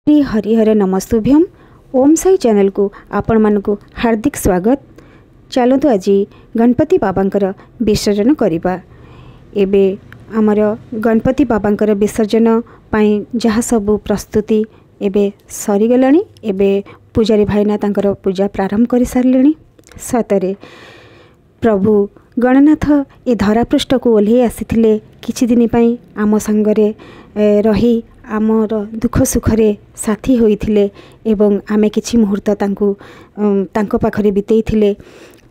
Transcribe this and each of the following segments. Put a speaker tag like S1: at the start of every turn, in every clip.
S1: श्री हरिहर नमस्तुभ्यम ओम Sai channel को आपण मानक हार्दिक स्वागत। चलतु आज गणपति बाबांकर विसर्जन करवा। एबे आमर गणपति बाबांकर विसर्जन पाई जहाँ सब प्रस्तुति एबे सरीगलानी। एबे पूजारी भाईना तांकर पूजा प्रारंभ कर सारे। सतरे प्रभु गणनाथ ए धरापृष्ठ को ओल्हे आसीथिले किछि दिन पई आम संगरे रही आमर दुख सुखरे साथी होइथिले एवं आमे किछि मुहूर्त तांको पाखरे बितेइथिले।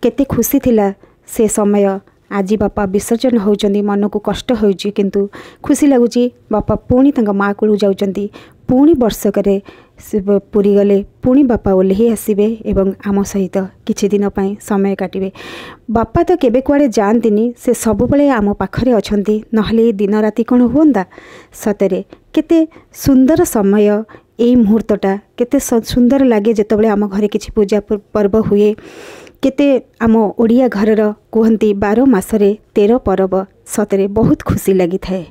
S1: केते खुशी थिला से समय। आज बापा विसर्जन होउचंदी, मन को कष्ट होउची किंतु खुशी लगुची। बापा पुणी तांका माँ को जाउचंदी, पुणी वर्षकरे पुरी गले, पुणी बापा ओल्हे आसबे एवं आम सहित किछि दिन पई समय काटिबे। बापा तो केबे कुआडे जानतीनी, से सबुबले आम पाखरे अछंती, नहले दिन राति कोन होंदा। सतरे केते सुंदर समय एई मुहूर्तटा, केते सुंदर लागे जेतबले आम घरे किछि पूजा पर्व हुए। केते आम ओडिया घरर कहती 12 मासरे 13 पर्व। सतरे बहुत खुशी लगी थाए।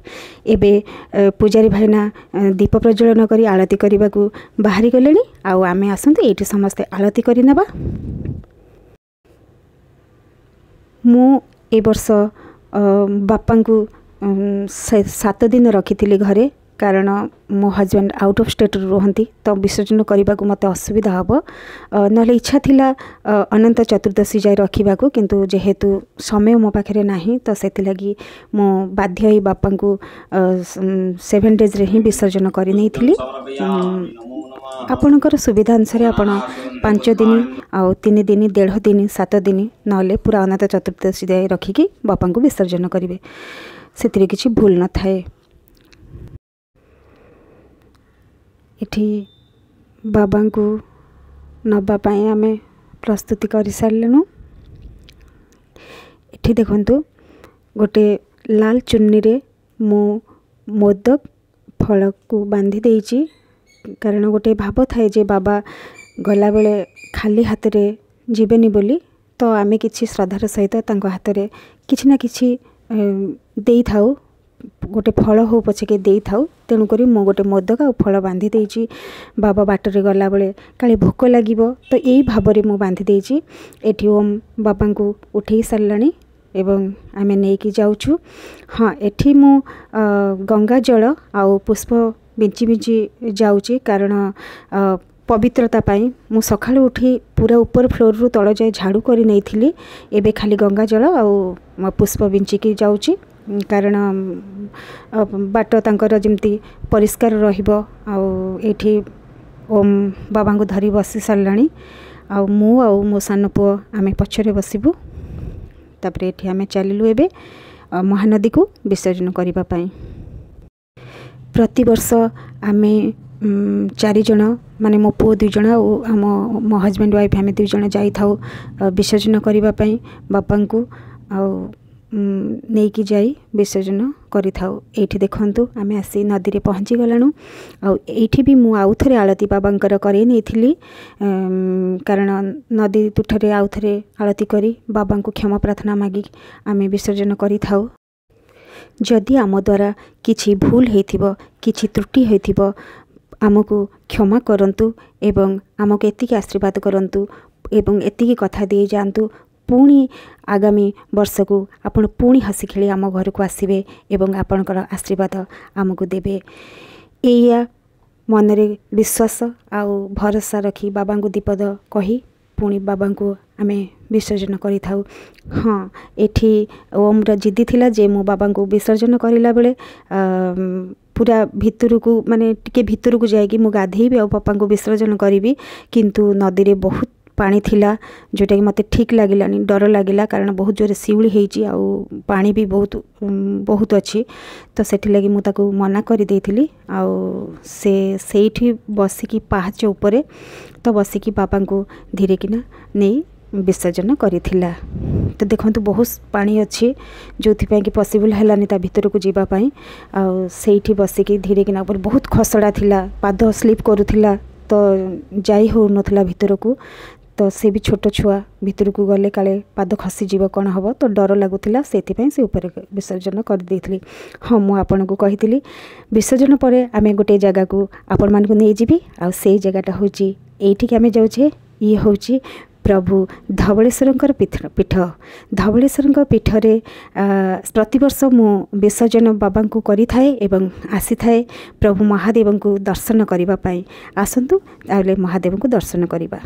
S1: एबे पूजारी भाईना दीप प्रज्वलन करी आरती करने को बाहरी गले। आमे आसंतु एठी समस्ते आरती करि नेबा। मु ए वर्ष बापा को 7 दिन रखी घरे, कारण मो हजबैंड आउट ऑफ स्टेट रुहंती, तो विसर्जन करने को मत असुविधा हम ना। इच्छा थिला अनंत चतुर्दशी जाए रखा को, किंतु जेहेतु समय मो पाखे नाही, तो से लगी मो बाध्य ही बापा को 7 डेज रे ही विसर्जन कर नहीं थी। आपणकर सुविधा अनुसार आपण 5 दिन आउ 3 दिन 1.5 दिन 7 दिन ना पूरा अनंत चतुर्दशी जाए रखिकी बापा को विसर्जन करेंगे। से किसी भूल न थाए। इठी बाबा को नवापाई आम प्रस्तुति कर सारू। इठी देखंतु गोटे लाल चुन्नी रे मो मोदक फल को बांधी देइची, कारण गोटे भाव थाए जे बाबा गला बेले खाली हाथ रे जीवेनी बोली, तो आमे किछि श्रद्धार सहित तांको हाथ रे किछि ना किछि देई थाउ, गोटे फल हो पछे दे थाउ। तेणुक मो गोटे मोदक आ फल बांधी देइची। बाबा बाटर गला बेले काले भोक लागिबो, तो यही भाव में मु बांधी देइची। एठी ओम बाबा को उठे साराणी एवं आमे नेकी जाउछु। हाँ, एठी मु गंगा जल आ पुष्प बिंची बिंची जाउची, कारण पवित्रता पाई मु सकाळु उठी पूरा ऊपर फ्लोर रु तळ जाय झाड़ू करी नै थिली। एबे खाली गंगा जल आ पुष्प बिंची की जाउची, कारण बाट तांकर जमती परिष्कार रहिबो। एठी ओम बाबा को धरी बसी साराणी। मु आ मो सान पुओ आमे पछरे बसिबु। तापरे एठी आमे चलिलु एबे महानदी को विसर्जन करिबा पई। प्रति वर्ष आमे 4 जण माने मो पुओ 2 जण और मो हजबैंड वाइफ आमे 2 जण जाई थाउ विसर्जन करिबा पई बापा को नेकी जाई विसर्जन करि थाउ। एठी देखंतु आमे आसी नदी रे पहुँची गलानु। एठी भी मु आउ थरे आरती बाबांकर करे नै थिली, कारण नदी तुठरे आउ थरे आरती करी बाबा को क्षमा प्रार्थना मागी आमे विसर्जन करि थाउ। जदि आम द्वारा किछि भूल हेथिबो, किछि त्रुटि हेथिबो, आमको क्षमा करंतु एवं आमको एतिकी आशीर्वाद करंतु एवं एतिकी कथा दे जांतु। पुणी आगामी वर्ष को आपण पुणी हसी खेली आम घर को आसबे एवं आपणकर आशीर्वाद आमको देबे। एया मनरे विश्वास आउ भरोसा रखी बाबा को दीपद कही पुणी बाबा को आमे विसर्जन करि थाउ। हाँ, एठी ओमर जिद्दी थिला जे मो बाबा को विसर्जन करिला बेले पूरा भितर को माने टिके भितर को जाएगी मु गाधेबी और बापा को विसर्जन करी, किंतु नदी रे बहुत पानी थिला, जोटा कि मते ठीक लागिलानी, डर लागिला, कारण बहुत जोरे शिउली हेची आ पानी भी बहुत अच्छी। तो सेठी लगी मु ताको मना करि देइथिली। आ सेठी बसिकी पाहाच ऊपर तो बसिकी बाबा को धीरे किना नहीं विसर्जन करिथिला। तो देखंतु बहुत पानी अच्छी, जो कि पॉसिबल हैलानी ता भीतर को जीवा पाई। आ सेठी बसिकी धीरे किना ऊपर बहुत खसड़ा थिला, पाद स्लिप करूथिला, तो जाई हो नथला भीतर को। तो से भी छोट छुआ भितर को गले काले पाद खसीज कौन हम तो डर लगुला से ऊपर विसर्जन करदे। हाँ मुझे आपन को कही विसर्जन पर आम गोटे जगह को आपण मान को नहीं जी आ से जगहटा हूँ ये आम जाऊे ये हूँ प्रभु धवलेश्वर पीठ। धवलेश्वर पीठरे प्रतिवर्ष मु विसर्जन बाबा को करी थाए एवं आसी थाए प्रभु महादेव को दर्शन करने। आसतु ताले महादेव को दर्शन करवा।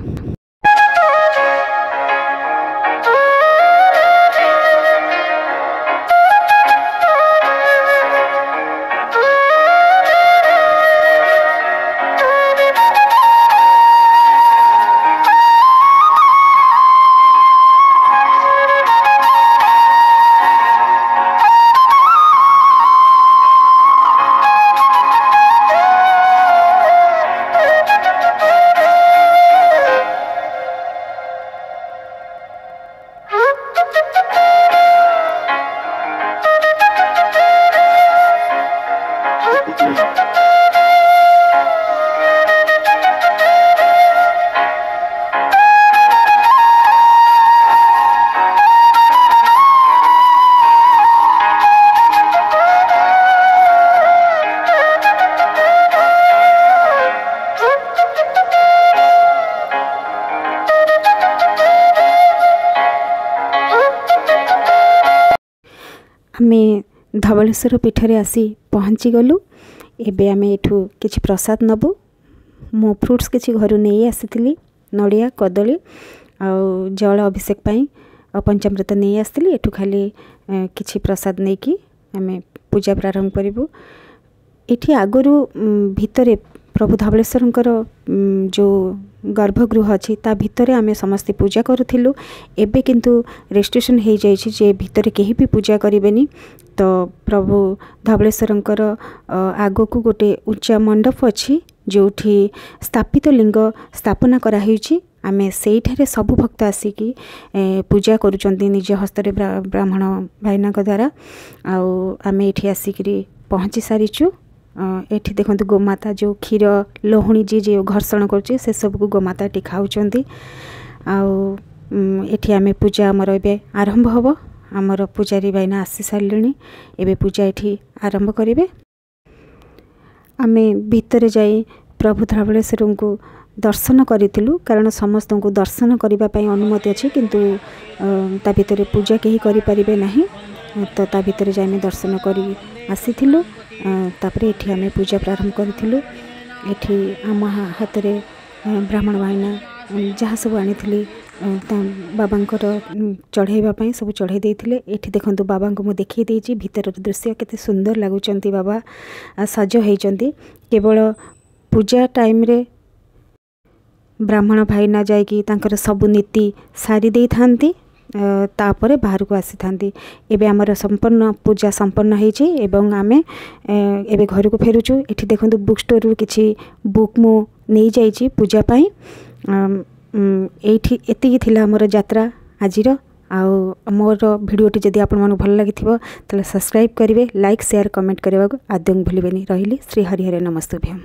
S1: आमे धवलेश्वर पीठरे आसी पहुँची गलु। एबे आमे एठू किछि प्रसाद नबु। मो फ्रुट्स किछि घर नहीं आसी नड़िया कदली आ जल अभिषेक पाई पंचामृत नहीं आसती। एठू खाली किछि प्रसाद नहीं कि आमे पूजा प्रारंभ करिबु। एठी आगरु भितरे प्रभु धवलेश्वर जो गर्भगृह अच्छी ता भितरे आमे समस्ते पूजा करूँ। एबे किंतु रेस्ट्रिक्शन हो जाइछि जे भितरे केही भी पूजा करेनि। तो प्रभु धवलेश्वर आग को गोटे उच्चा मंडप अच्छी जोठी स्थापित लिंग स्थापना कराही। आमे सेठारे सबु भक्त आसिकी पूजा करुचंती निज हस्तरे ब्राह्मण भाईना द्वारा। आमे एठी आसिकी पहुँची सारीचु। एठी देखंतु गोमाता जो क्षीर लोहणी जी घर्षण करुचे से सब को गोमाता टी खाउचंती। एठी आमे पूजा आमर एबे आरंभ हबो। आमर पूजारी भाईना आसी सारलेनी एबे पूजा एठी आरंभ करिवे। आमे भितरे जाई प्रभु धवलेश्वर को दर्शन करिथिलु कारण समस्त को दर्शन करिबा पई अनुमति अछि किंतु ता भितरे पूजा केही करि परिबे नाही। तो ता भितरे जाई मे दर्शन करी आसीथिलु। तापरे एठी आमे पूजा प्रारंभ करिथिलु। एठी आम हाथ रे ब्राह्मण भाईना जहाँ सब आनी बाबांकर चढ़ाइवाई सब चढ़ाई देते। एठी देखंतु बाबा को मुझे देखी देछि भीतर दृश्य केते सुंदर लगुचंती। बाबा सज होइचंती। केवल पूजा टाइम रे ब्राह्मण भाईना जाइकी तांकर सब नीति सारी दे थांती तापरे बाहर को आसी थांती। एबे हमर संपन्न पूजा संपन्न होइछि एवं आमे एबे घर को फेरुछु। एठी देखंतु बुक स्टोर रु किछि बुक मो नहीं जाइछि पूजा पाई। एठी एतिकी थिला हमर यात्रा आजिर। मोर भिडियोटी जदि आपण मन भल लागिथिबो तले सब्सक्राइब करिवे, लाइक शेयर कमेंट करबा आदौ भूलिबेनी। रहिली श्री हरिहर नमस्तुभ्यम।